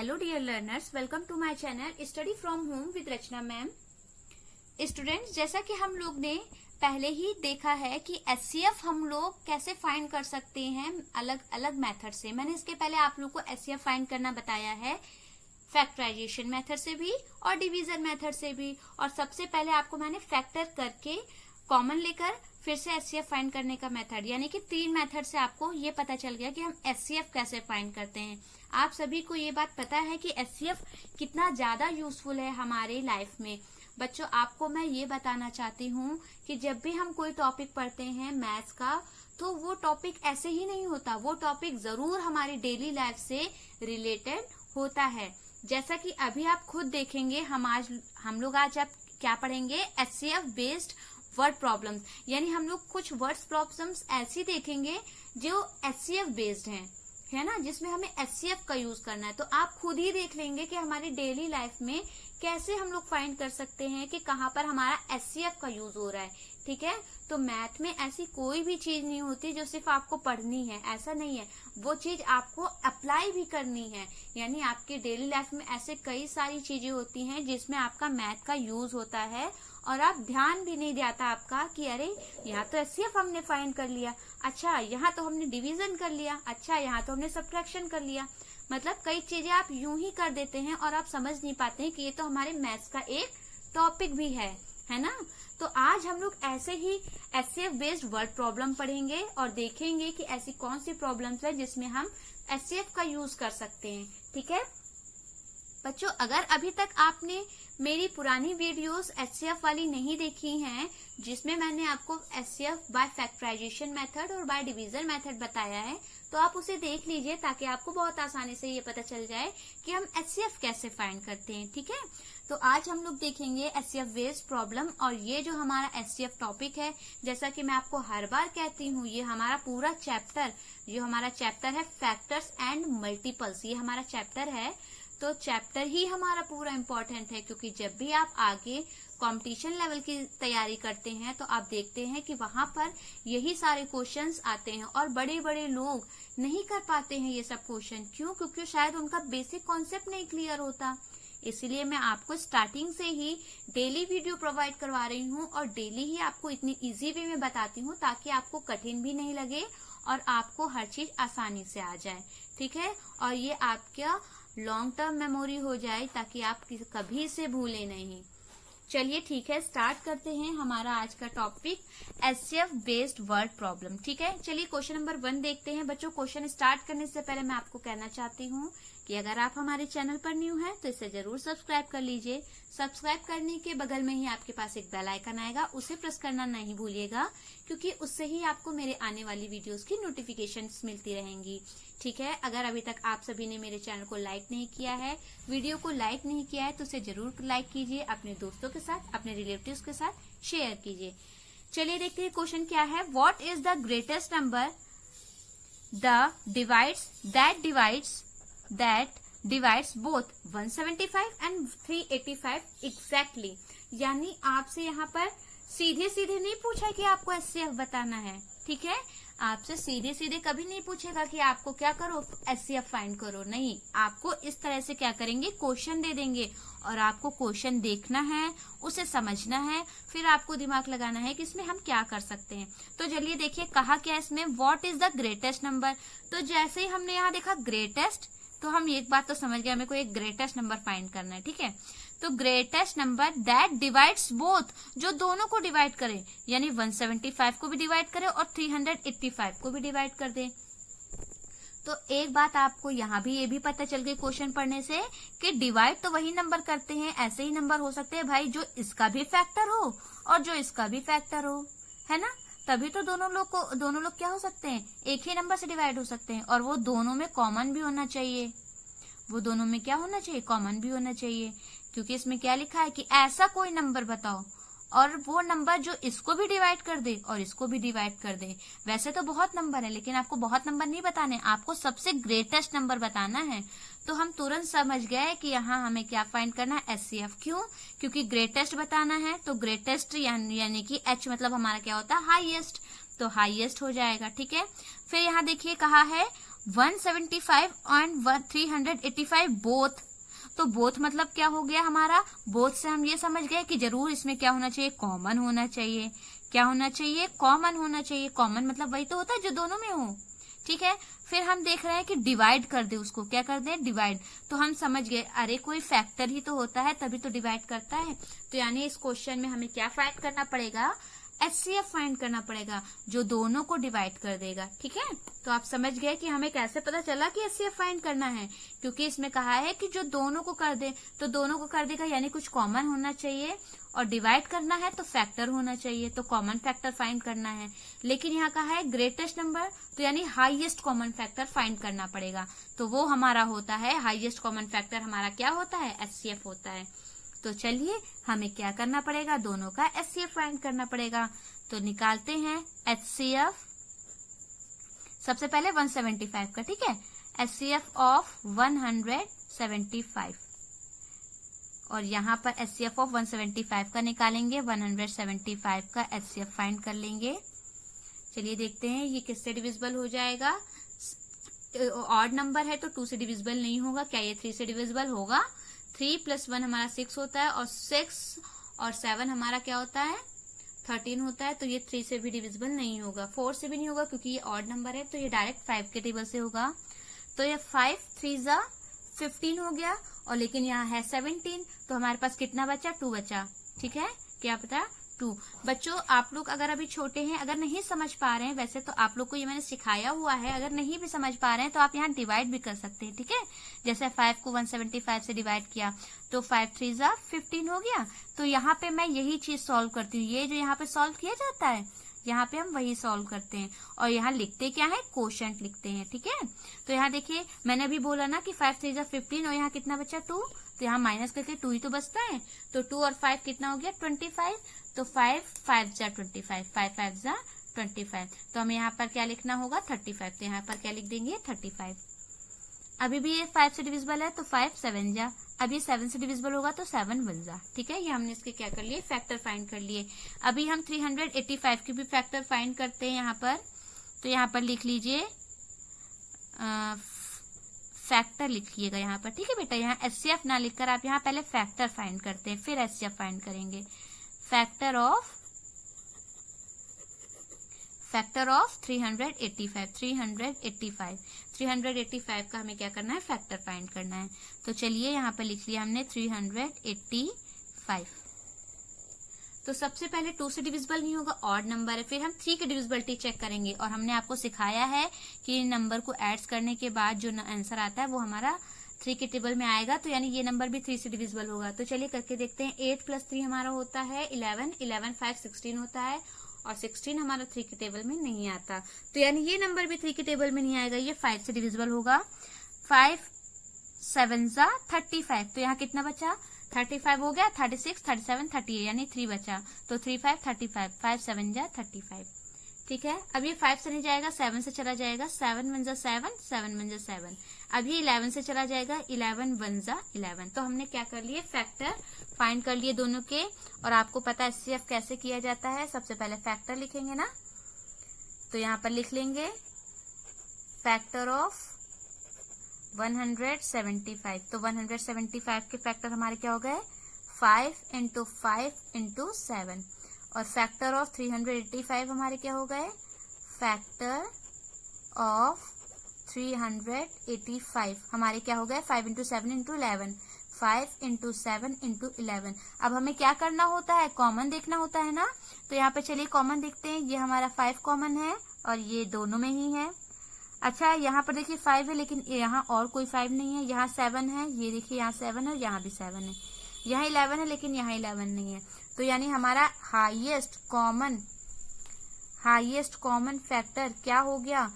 Hello dear learners, welcome to my channel study from home with Rachna ma'am. Students, जैसा कि हम लोग ने पहले ही देखा है कि एचसीएफ हम लोग कैसे फाइंड कर सकते हैं अलग अलग मेथड से। मैंने इसके पहले आप लोग को एचसीएफ फाइंड करना बताया है फैक्टराइजेशन मेथड से भी और डिवीजन मेथड से भी। और सबसे पहले आपको मैंने फैक्टर करके कॉमन लेकर फिर से एचसीएफ फाइंड करने का मेथड, यानी कि 3 मेथड से आपको ये पता चल गया कि हम एचसीएफ कैसे फाइंड करते हैं। आप सभी को ये बात पता है कि एचसीएफ कितना ज्यादा यूजफुल है हमारे लाइफ में। बच्चों, आपको मैं ये बताना चाहती हूँ कि जब भी हम कोई टॉपिक पढ़ते हैं मैथ्स का, तो वो टॉपिक ऐसे ही नहीं होता, वो टॉपिक जरूर हमारी डेली लाइफ से रिलेटेड होता है। जैसा कि अभी आप खुद देखेंगे, हम लोग आज आप क्या पढ़ेंगे, एचसीएफ बेस्ड वर्ड प्रॉब्लम्स, यानी हम लोग कुछ वर्ड्स प्रॉब्लम्स ऐसी देखेंगे जो एचसीएफ बेस्ड हैं, है ना, जिसमें हमें एचसीएफ का यूज करना है। तो आप खुद ही देख लेंगे कि हमारी डेली लाइफ में कैसे हम लोग फाइंड कर सकते हैं कि कहाँ पर हमारा एचसीएफ का यूज हो रहा है। ठीक है, तो मैथ में ऐसी कोई भी चीज नहीं होती जो सिर्फ आपको पढ़नी है, ऐसा नहीं है, वो चीज आपको अप्लाई भी करनी है। यानी आपके डेली लाइफ में ऐसे कई सारी चीजें होती हैं जिसमें आपका मैथ का यूज होता है और आप ध्यान भी नहीं देता आपका कि अरे यहाँ तो एचसीएफ हमने फाइंड कर लिया, अच्छा यहाँ तो हमने डिवीजन कर लिया, अच्छा यहाँ तो हमने सब्ट्रैक्शन कर लिया। मतलब कई चीजें आप यूं ही कर देते हैं और आप समझ नहीं पाते हैं कि ये तो हमारे मैथ्स का एक टॉपिक भी है ना। तो आज हम लोग ऐसे ही एचसीएफ बेस्ड वर्ड प्रॉब्लम पढ़ेंगे और देखेंगे कि ऐसी कौन सी प्रॉब्लम्स है जिसमें हम एचसीएफ का यूज कर सकते हैं। ठीक है बच्चों, अगर अभी तक आपने मेरी पुरानी वीडियोस एचसीएफ वाली नहीं देखी हैं, जिसमें मैंने आपको एचसीएफ बाय फैक्टराइजेशन मेथड और बाय डिवीजन मेथड बताया है, तो आप उसे देख लीजिए ताकि आपको बहुत आसानी से ये पता चल जाए कि हम एचसीएफ कैसे फाइंड करते हैं। ठीक है, तो आज हम लोग देखेंगे एचसीएफ बेस्ड प्रॉब्लम। और ये जो हमारा एचसीएफ टॉपिक है, जैसा कि मैं आपको हर बार कहती हूँ, ये हमारा पूरा चैप्टर, जो हमारा चैप्टर है फैक्टर्स एंड मल्टीपल्स, ये हमारा चैप्टर है। तो चैप्टर ही हमारा पूरा इम्पोर्टेंट है, क्योंकि जब भी आप आगे कंपटीशन लेवल की तैयारी करते हैं तो आप देखते हैं कि वहां पर यही सारे क्वेश्चंस आते हैं और बड़े बड़े लोग नहीं कर पाते हैं ये सब क्वेश्चन। क्यों? क्योंकि शायद उनका बेसिक कॉन्सेप्ट नहीं क्लियर होता। इसलिए मैं आपको स्टार्टिंग से ही डेली वीडियो प्रोवाइड करवा रही हूँ और डेली ही आपको इतनी इजी वे में बताती हूँ ताकि आपको कठिन भी नहीं लगे और आपको हर चीज आसानी से आ जाए। ठीक है, और ये आपका लॉन्ग टर्म मेमोरी हो जाए ताकि आप कभी इसे भूले नहीं। चलिए ठीक है, स्टार्ट करते हैं हमारा आज का topic HCF based word problem. ठीक है, चलिए क्वेश्चन नंबर 1 देखते हैं। बच्चों, क्वेश्चन स्टार्ट करने से पहले मैं आपको कहना चाहती हूँ कि अगर आप हमारे चैनल पर न्यू हैं तो इसे जरूर सब्सक्राइब कर लीजिए। सब्सक्राइब करने के बगल में ही आपके पास एक बेल आइकन आएगा, उसे प्रेस करना नहीं भूलिएगा, क्योंकि उससे ही आपको मेरे आने वाली वीडियोस की नोटिफिकेशंस मिलती रहेंगी। ठीक है, अगर अभी तक आप सभी ने मेरे चैनल को लाइक नहीं किया है, वीडियो को लाइक नहीं किया है, तो उसे जरूर लाइक कीजिए, अपने दोस्तों के साथ, अपने रिलेटिव्स के साथ शेयर कीजिए। चलिए देखते हैं क्वेश्चन क्या है। What is the greatest number that divides both 175 and 385 exactly। यानी आपसे यहाँ पर सीधे सीधे नहीं पूछा कि आपको एचसीएफ बताना है। ठीक है, आपसे सीधे सीधे कभी नहीं पूछेगा कि आपको क्या करो, एचसीएफ फाइंड करो। नहीं, आपको इस तरह से क्या करेंगे, क्वेश्चन दे देंगे और आपको क्वेश्चन देखना है, उसे समझना है, फिर आपको दिमाग लगाना है कि इसमें हम क्या कर सकते हैं। तो चलिए देखिए कहा क्या इसमें, what is the greatest number. तो जैसे ही हमने यहाँ देखा ग्रेटेस्ट, तो हम एक बात तो समझ गए, हमें को एक ग्रेटेस्ट नंबर फाइंड करना है। ठीक है, तो greatest number that divides both, जो दोनों को डिवाइड करे, यानी 175 को भी डिवाइड करे और 385 को भी डिवाइड कर दे। तो एक बात आपको यहाँ भी ये भी पता चल गई क्वेश्चन पढ़ने से कि डिवाइड तो वही नंबर करते हैं, ऐसे ही नंबर हो सकते हैं भाई जो इसका भी फैक्टर हो और जो इसका भी फैक्टर हो, है ना। तभी तो दोनों लोग क्या हो सकते हैं, एक ही नंबर से डिवाइड हो सकते हैं, और वो दोनों में कॉमन भी होना चाहिए। वो दोनों में क्या होना चाहिए, कॉमन भी होना चाहिए। क्योंकि इसमें क्या लिखा है कि ऐसा कोई नंबर बताओ और वो नंबर जो इसको भी डिवाइड कर दे और इसको भी डिवाइड कर दे। वैसे तो बहुत नंबर है, लेकिन आपको बहुत नंबर नहीं बताने, आपको सबसे ग्रेटेस्ट नंबर बताना है। तो हम तुरंत समझ गए कि यहाँ हमें क्या फाइंड करना है, एचसीएफ। क्यों? क्योंकि ग्रेटेस्ट बताना है, तो ग्रेटेस्ट यानी कि एच मतलब हमारा क्या होता है, हाईएस्ट, तो हाईएस्ट हो जाएगा। ठीक है, फिर यहाँ देखिए कहा है 175 एंड 385 बोथ, तो बोथ मतलब क्या हो गया हमारा, बोथ से हम ये समझ गए कि जरूर इसमें क्या होना चाहिए, कॉमन होना चाहिए। क्या होना चाहिए, कॉमन होना चाहिए। कॉमन मतलब वही तो होता है जो दोनों में हो, ठीक है। फिर हम देख रहे हैं कि डिवाइड कर दे उसको, क्या कर दे, डिवाइड। तो हम समझ गए, अरे कोई फैक्टर ही तो होता है तभी तो डिवाइड करता है। तो यानी इस क्वेश्चन में हमें क्या फाइंड करना पड़ेगा, HCF फाइंड करना पड़ेगा जो दोनों को डिवाइड कर देगा, ठीक है। तो आप समझ गए कि हमें कैसे पता चला कि HCF फाइंड करना है, क्योंकि इसमें कहा है कि जो दोनों को कर दे, तो दोनों को कर देगा यानी कुछ कॉमन होना चाहिए, और डिवाइड करना है तो फैक्टर होना चाहिए, तो कॉमन फैक्टर फाइंड करना है। लेकिन यहाँ कहा है ग्रेटेस्ट नंबर, तो यानी हाईएस्ट कॉमन फैक्टर फाइंड करना पड़ेगा, तो वो हमारा होता है हाईएस्ट कॉमन फैक्टर हमारा क्या होता है, HCF होता है। तो चलिए हमें क्या करना पड़ेगा, दोनों का HCF फाइंड करना पड़ेगा। तो निकालते हैं HCF, सबसे पहले 175 का, ठीक है। HCF ऑफ 175, और यहाँ पर HCF ऑफ 175 का निकालेंगे, 175 का HCF फाइंड कर लेंगे। चलिए देखते हैं ये किससे डिविजिबल हो जाएगा। ऑड नंबर है तो 2 से डिविजिबल नहीं होगा, क्या ये 3 से डिविजिबल होगा। 3 + 1 हमारा 6 होता है, और 6 और 7 हमारा क्या होता है, 13 होता है। तो ये 3 से भी डिविजिबल नहीं होगा, 4 से भी नहीं होगा क्योंकि ये ऑड नंबर है, तो ये डायरेक्ट 5 के टेबल से होगा। तो ये 5 3 × 15 हो गया, और लेकिन यहाँ है 17, तो हमारे पास कितना बचा, 2 बचा, ठीक है। क्या पता, 2। बच्चों आप लोग अगर अभी छोटे हैं, अगर नहीं समझ पा रहे हैं, वैसे तो आप लोग को ये मैंने सिखाया हुआ है, अगर नहीं भी समझ पा रहे हैं तो आप यहाँ डिवाइड भी कर सकते हैं, ठीक है। जैसे 5 को 175 से डिवाइड किया तो 5 3 × 15 हो गया। तो यहाँ पे मैं यही चीज सॉल्व करती हूँ, ये जो यहाँ पे सॉल्व किया जाता है, यहाँ पे हम वही सॉल्व करते हैं, और यहाँ लिखते क्या है, कोशेंट लिखते हैं, ठीक है। तो यहाँ देखिए मैंने अभी बोला ना कि 5 3 × 15, और यहाँ कितना बचा, 2, तो यहाँ माइनस करके 2 ही तो बचता है। तो 2 और 5 कितना हो गया, 25। तो 5 5 × 25, 5 5 × 25। तो हमें यहाँ पर क्या लिखना होगा, 35। तो यहाँ पर क्या लिख देंगे, 35। अभी भी ये 5 से डिविजिबल है तो 5 7 × अब ये 7 से डिविजिबल होगा तो 7 1 × ठीक है। ये हमने इसके क्या कर लिए, फैक्टर फाइंड कर लिए। अभी हम 385 की भी फैक्टर फाइंड करते हैं यहाँ पर। तो यहाँ पर लिख लीजिए, फैक्टर लिखिएगा यहाँ पर, ठीक है बेटा। यहाँ HCF ना लिखकर आप यहाँ पहले फैक्टर फाइंड करते हैं, फिर HCF फाइंड करेंगे। फैक्टर ऑफ 385 का हमें क्या करना है, फैक्टर फाइंड करना है। तो चलिए यहाँ पर लिख लिया हमने 385। तो सबसे पहले 2 से डिविजिबल नहीं होगा, ऑड नंबर है। फिर हम 3 की डिविजिबिलिटी चेक करेंगे, और हमने आपको सिखाया है कि नंबर को एड्स करने के बाद जो आंसर आता है वो हमारा 3 के टेबल में आएगा, तो यानी ये नंबर भी 3 से डिविजिबल होगा। तो चलिए करके देखते हैं। 8 + 3 हमारा होता है 11, 11 5 16 होता है, और 16 हमारा 3 के टेबल में नहीं आता, तो यानी ये नंबर भी 3 के टेबल में नहीं आएगा, ये 5 से डिविजिबल होगा। 5 7 × 35, तो यहाँ कितना बचा, 35 हो गया, 36 37 38 यानी 3 बचा, तो 3 5 35, 5 7 × 35, ठीक है। अब ये 5 से नहीं जाएगा, 7 से चला जाएगा, 7 1 × 7, 7 1 × 7। अब ये 11 से चला जाएगा, 11 1 × 11। तो हमने क्या कर लिए, फैक्टर फाइंड कर लिए दोनों के। और आपको पता है HCF कैसे किया जाता है, सबसे पहले फैक्टर लिखेंगे ना, तो यहाँ पर लिख लेंगे फैक्टर ऑफ 175। तो 175 के फैक्टर हमारे क्या हो गए, 5 × 5 × 7। और फैक्टर ऑफ 385 हमारे क्या हो गए, फैक्टर ऑफ 385 हमारे क्या हो गए, 5 × 7 × 11, 5 × 7 × 11। अब हमें क्या करना होता है, कॉमन देखना होता है ना। तो यहाँ पे चलिए कॉमन देखते हैं। ये हमारा 5 कॉमन है, और ये दोनों में ही है। अच्छा यहाँ पर देखिए 5 है, लेकिन यहाँ और कोई 5 नहीं है। यहाँ 7 है, ये देखिए यहाँ 7 है, और यहाँ भी 7 है। यहाँ 11 है, लेकिन यहाँ 11 नहीं है। तो यानी हमारा हाईएस्ट कॉमन फैक्टर क्या हो गया,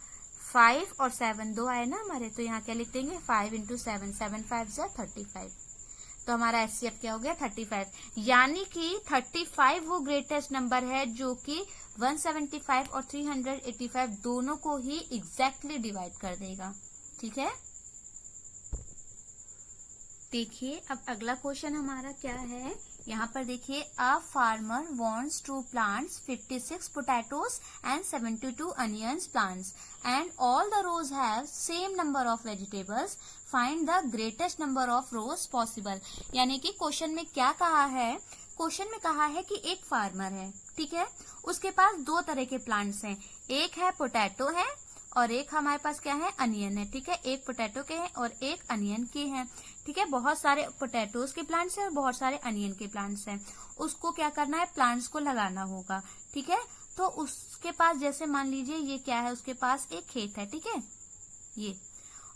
5 और 7 दो आए ना हमारे, तो यहाँ क्या लिख देंगे, 5 × 7, 7 5 × 35। तो हमारा HCF क्या हो गया, 35। यानी कि 35 वो ग्रेटेस्ट नंबर है जो कि 175 और 385 दोनों को ही एग्जैक्टली डिवाइड कर देगा, ठीक है। देखिए अब अगला क्वेश्चन हमारा क्या है यहाँ पर देखिए, a farmer wants to plants 56 potatoes and 72 onions plants and all the rows have same number of vegetables, find the greatest number of rows possible. यानी कि क्वेश्चन में क्या कहा है, क्वेश्चन में कहा है कि एक फार्मर है, ठीक है, उसके पास दो तरह के प्लांट्स हैं, एक है पोटैटो है और एक हमारे पास क्या है, अनियन है, ठीक है, एक पोटैटो के हैं और एक अनियन के हैं, ठीक है, बहुत सारे पोटैटोज के प्लांट्स हैं और बहुत सारे अनियन के प्लांट्स हैं। उसको क्या करना है, प्लांट्स को लगाना होगा, ठीक है। तो उसके पास जैसे मान लीजिए ये क्या है, उसके पास एक खेत है, ठीक है, ये,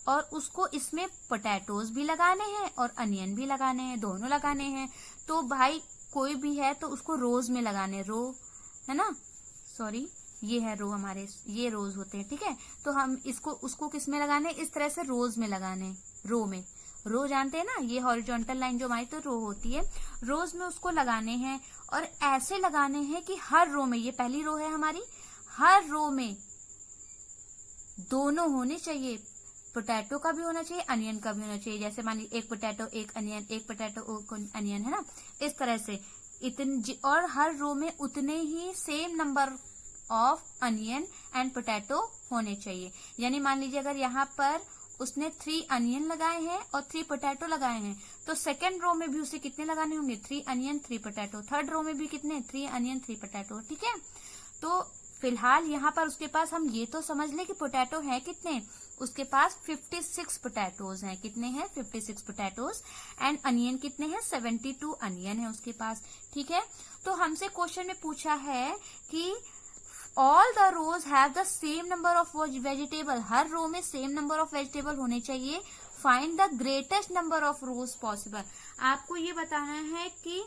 और उसको इसमें पोटैटोज भी लगाने हैं और अनियन भी लगाने हैं, दोनों लगाने हैं। तो भाई कोई भी है तो उसको रोज में लगाने, रो है ना, सॉरी ये है रो, हमारे ये रोज होते हैं, ठीक है। तो हम इसको उसको किस में लगाने, इस तरह से रोज में लगाने, रो में, रो जानते हैं ना, ये हॉरिजॉन्टल लाइन जो हमारी तो रो होती है, रोज में उसको लगाने हैं और ऐसे लगाने हैं कि हर रो में, ये पहली रो है हमारी, हर रो में दोनों होने चाहिए, पोटैटो का भी होना चाहिए, अनियन का भी होना चाहिए। जैसे मान लीजिए एक पोटैटो एक अनियन, एक पोटैटो एक अनियन, है ना, इस तरह से और हर रो में उतने ही same number of onion and potato होने चाहिए। यानी मान लीजिए अगर यहाँ पर उसने 3 अनियन लगाए हैं और 3 पोटैटो लगाए हैं, तो सेकंड रो में भी उसे कितने लगाने होंगे, 3 अनियन 3 पोटैटो, थर्ड रो में भी कितने, 3 अनियन 3 पोटैटो, ठीक है। तो फिलहाल यहाँ पर उसके पास हम ये तो समझ ले कि पोटैटो है कितने, उसके पास 56 पोटैटोज हैं, कितने हैं, 56 पोटैटोज, एंड अनियन कितने हैं, 72 अनियन है उसके पास, ठीक है। तो हमसे क्वेश्चन में पूछा है कि all the rows have the same number of vegetable, हर रो में सेम नंबर ऑफ वेजिटेबल होने चाहिए, find the greatest number of rows possible. आपको ये बताना है कि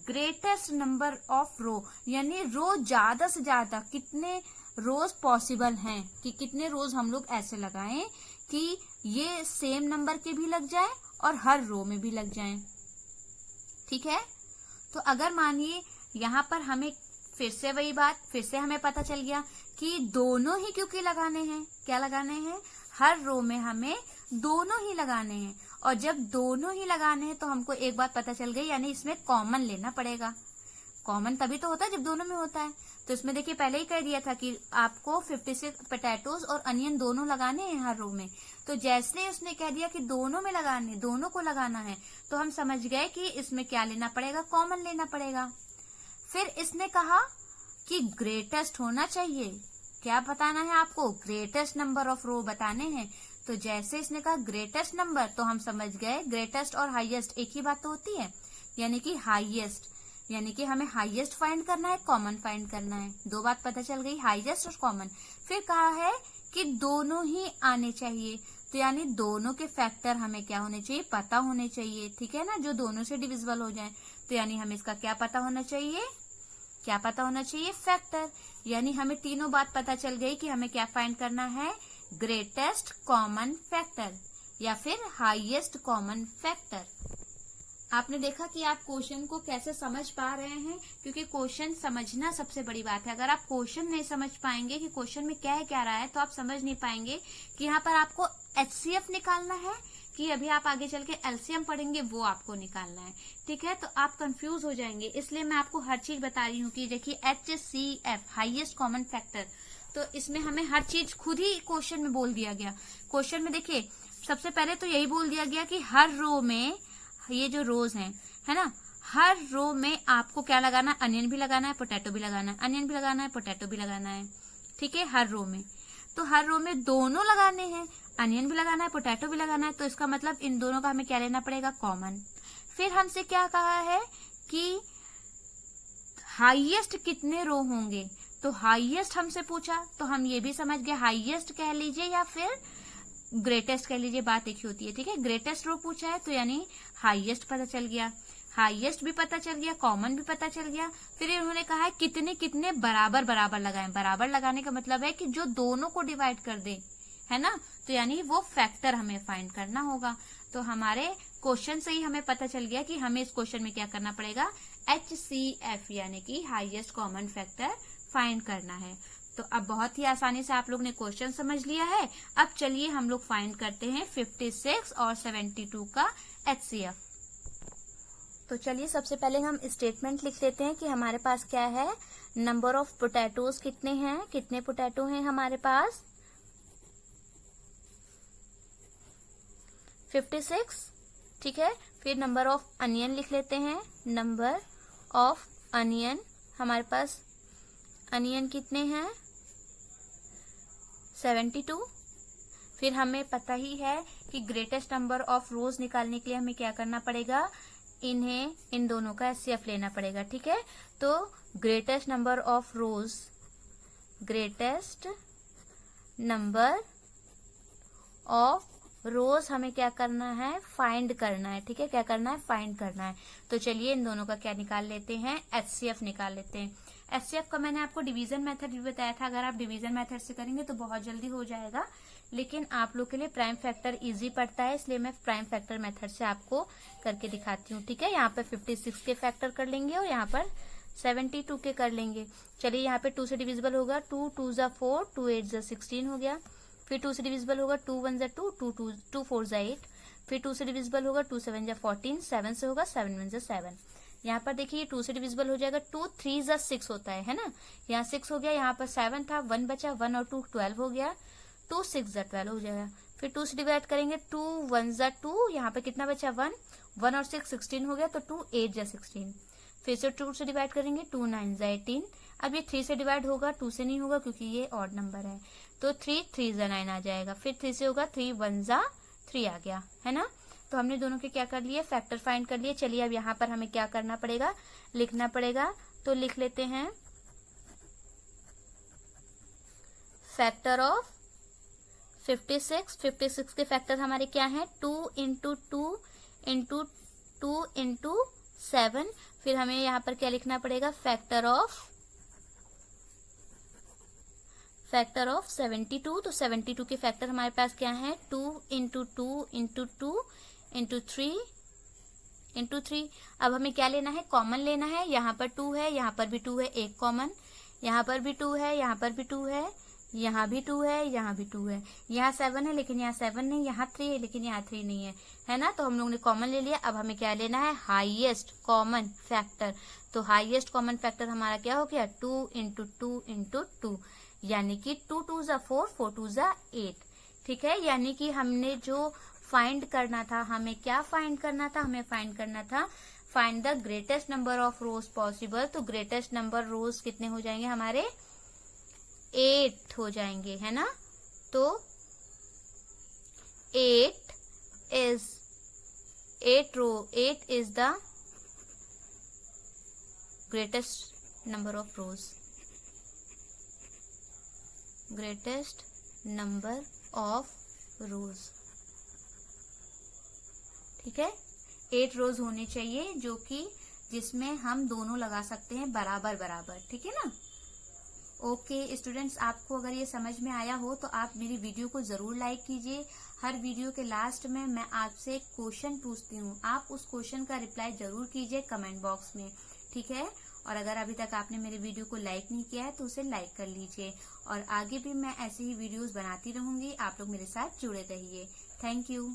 ग्रेटेस्ट नंबर ऑफ रो, यानी रो ज्यादा से ज्यादा कितने रोज पॉसिबल हैं, कि कितने रोज हम लोग ऐसे लगाएं कि ये सेम नंबर के भी लग जाए और हर रो में भी लग जाएं, ठीक है। तो अगर मानिए यहाँ पर हमें फिर से वही बात, फिर से हमें पता चल गया कि दोनों ही क्योंकि लगाने हैं, क्या लगाने हैं, हर रो में हमें दोनों ही लगाने हैं, और जब दोनों ही लगाने हैं तो हमको एक बात पता चल गई, यानी इसमें कॉमन लेना पड़ेगा। कॉमन तभी तो होता है जब दोनों में होता है। तो इसमें देखिए पहले ही कह दिया था कि आपको 56 पोटैटोज और अनियन दोनों लगाने हैं हर रो में, तो जैसे उसने कह दिया कि दोनों में लगाने, दोनों को लगाना है, तो हम समझ गए कि इसमें क्या लेना पड़ेगा, कॉमन लेना पड़ेगा। फिर इसने कहा कि ग्रेटेस्ट होना चाहिए, क्या बताना है आपको, ग्रेटेस्ट नंबर ऑफ रो बताने हैं। तो जैसे इसने कहा ग्रेटेस्ट नंबर, तो हम समझ गए ग्रेटेस्ट और हाईएस्ट एक ही बात तो होती है, यानी कि हाईएस्ट, यानी कि हमें हाईएस्ट फाइंड करना है, कॉमन फाइंड करना है, दो बात पता चल गई, हाईएस्ट और कॉमन। फिर कहा है कि दोनों ही आने चाहिए, तो यानी दोनों के फैक्टर हमें क्या होने चाहिए, पता होने चाहिए, ठीक है ना, जो दोनों से डिविजिबल हो जाए। तो यानी हमें इसका क्या पता होना चाहिए, क्या पता होना चाहिए, फैक्टर। यानी हमें तीनों बात पता चल गई कि हमें क्या फाइंड करना है, ग्रेटेस्ट कॉमन फैक्टर या फिर हाईएस्ट कॉमन फैक्टर। आपने देखा कि आप क्वेश्चन को कैसे समझ पा रहे हैं, क्योंकि क्वेश्चन समझना सबसे बड़ी बात है। अगर आप क्वेश्चन नहीं समझ पाएंगे कि क्वेश्चन में क्या है क्या रहा है, तो आप समझ नहीं पाएंगे कि यहाँ पर आपको HCF निकालना है कि अभी आप आगे चल के LCM पढ़ेंगे वो आपको निकालना है, ठीक है। तो आप कंफ्यूज हो जाएंगे, इसलिए मैं आपको हर चीज बता रही हूँ कि देखिए HCF हाईएस्ट कॉमन फैक्टर, तो इसमें हमें हर चीज खुद ही क्वेश्चन में बोल दिया गया। क्वेश्चन में देखिए सबसे पहले तो यही बोल दिया गया कि हर रो में, ये जो रोज हैं, है ना, हर रो में आपको क्या लगाना है, अनियन भी लगाना है, पोटैटो भी लगाना है, अनियन भी लगाना है, पोटैटो भी लगाना है, ठीक है, हर रो में। तो हर रो में दोनों लगाने हैं, अनियन भी लगाना है, पोटैटो भी लगाना है, तो इसका मतलब इन दोनों का हमें क्या लेना पड़ेगा, कॉमन। फिर हमसे क्या कहा है कि हाईएस्ट कितने रो होंगे, तो हाईएस्ट हमसे पूछा, तो हम ये भी समझ गए, हाईएस्ट कह लीजिए या फिर ग्रेटेस्ट कह लीजिए, बात एक ही होती है, ठीक है। ग्रेटेस्ट रो पूछा है तो यानी हाईएस्ट पता चल गया, हाईएस्ट भी पता चल गया, कॉमन भी पता चल गया। फिर इन्होंने कहा है कितने कितने बराबर बराबर लगाएं, बराबर लगाने का मतलब है कि जो दोनों को डिवाइड कर दे, है ना, तो यानी वो फैक्टर हमें फाइंड करना होगा। तो हमारे क्वेश्चन से ही हमें पता चल गया कि हमें इस क्वेश्चन में क्या करना पड़ेगा, HCF यानी कि हाईएस्ट कॉमन फैक्टर फाइंड करना है। तो अब बहुत ही आसानी से आप लोग ने क्वेश्चन समझ लिया है। अब चलिए हम लोग फाइंड करते हैं 56 और 72 का HCF। तो चलिए सबसे पहले हम स्टेटमेंट लिख लेते हैं कि हमारे पास क्या है, नंबर ऑफ पोटैटोज कितने हैं, कितने पोटैटो हैं हमारे पास 56, ठीक है। फिर नंबर ऑफ अनियन लिख लेते हैं, नंबर ऑफ अनियन, हमारे पास अनियन कितने हैं 72। फिर हमें पता ही है कि ग्रेटेस्ट नंबर ऑफ रोज निकालने के लिए हमें क्या करना पड़ेगा, इन दोनों का एचसीएफ लेना पड़ेगा, ठीक है। तो greatest number of rose, greatest number of रोज हमें क्या करना है, फाइंड करना है, ठीक है। क्या करना है, फाइंड करना है। तो चलिए इन दोनों का क्या निकाल लेते हैं, एचसीएफ निकाल लेते हैं। एचसीएफ का मैंने आपको डिवीजन मेथड भी बताया था, अगर आप डिवीजन मेथड से करेंगे तो बहुत जल्दी हो जाएगा, लेकिन आप लोग के लिए प्राइम फैक्टर इजी पड़ता है, इसलिए मैं प्राइम फैक्टर मेथड से आपको करके दिखाती हूँ, ठीक है। यहाँ पर 56 के फैक्टर कर लेंगे और यहाँ पर 72 के कर लेंगे। चलिए यहाँ पे 2 से डिविजिबल होगा, 2 2 जा 4, 2 8 जा 16 हो गया। फिर 2 से डिविजिबल होगा, 2 1 जा 2, 2 4 जा 8। फिर 2 से डिविजिबल होगा, 2 7 जा 14, 7 से होगा, 7 1 जा 7। यहाँ पर देखिए 2 से डिविजिबल हो जाएगा, 2 3 जा 6 होता है ना। यहाँ 6 हो गया, यहाँ पर 7 था, 1 बचा, 1 और 2 12 हो गया, 2 6 जा 12 हो जाएगा। फिर 2 से डिवाइड करेंगे, 2 1 जा 2, यहाँ पे कितना बचा 1, 1 और 6 16 हो गया, तो 2 8 जा 16। फिर से 2 से डिवाइड करेंगे, 2 9 जा 18। अब ये 3 से डिवाइड होगा, 2 से नहीं होगा क्योंकि ये ऑड नंबर है, तो 3 3 जा 9 आ जाएगा। फिर 3 से होगा, 3 1 जा 3 आ गया, है ना। तो हमने दोनों के क्या कर लिए, फैक्टर फाइंड कर लिए। चलिए अब यहाँ पर हमें क्या करना पड़ेगा, लिखना पड़ेगा। तो लिख लेते हैं फैक्टर ऑफ 56। 56 के फैक्टर हमारे क्या हैं, 2 इंटू 2 इंटू 2 इंटू 7। फिर हमें यहाँ पर क्या लिखना पड़ेगा, फैक्टर ऑफ 72। तो 72 के फैक्टर हमारे पास क्या है, 2 इंटू 2 इंटू 2 इंटू 3 इंटू 3। अब हमें क्या लेना है, कॉमन लेना है। यहाँ पर 2 है, यहाँ पर भी 2 है, एक कॉमन, यहाँ पर भी 2 है, यहाँ पर भी 2 है, यहाँ भी 2 है, यहाँ भी 2 है। यहाँ 7 है लेकिन यहाँ 7 नहीं, यहाँ 3 है लेकिन यहाँ 3 नहीं है ना। तो हम लोग ने कॉमन ले लिया। अब हमें क्या लेना है, हाईएस्ट कॉमन फैक्टर। तो हाईएस्ट कॉमन फैक्टर हमारा क्या हो गया, 2 इंटू 2 इंटू 2, यानी कि 2 2 जा 4, 4 2 जा 8, ठीक है। यानी कि हमने जो फाइंड करना था, हमें क्या फाइंड करना था, हमें फाइंड करना था, find the greatest number of rows possible. तो ग्रेटेस्ट नंबर रोज कितने हो जाएंगे हमारे, 8 हो जाएंगे, है ना। तो 8 is the greatest number of rows, greatest number of rows, ठीक है। 8 रोज होने चाहिए जो कि जिसमें हम दोनों लगा सकते हैं बराबर बराबर, ठीक है ना। ओके स्टूडेंट्स, आपको अगर ये समझ में आया हो तो आप मेरी वीडियो को जरूर लाइक कीजिए। हर वीडियो के लास्ट में मैं आपसे एक क्वेश्चन पूछती हूँ, आप उस क्वेश्चन का रिप्लाई जरूर कीजिए कमेंट बॉक्स में, ठीक है। और अगर अभी तक आपने मेरे वीडियो को लाइक नहीं किया है तो उसे लाइक कर लीजिए, और आगे भी मैं ऐसे ही वीडियोस बनाती रहूंगी। आप लोग मेरे साथ जुड़े रहिए। Thank you.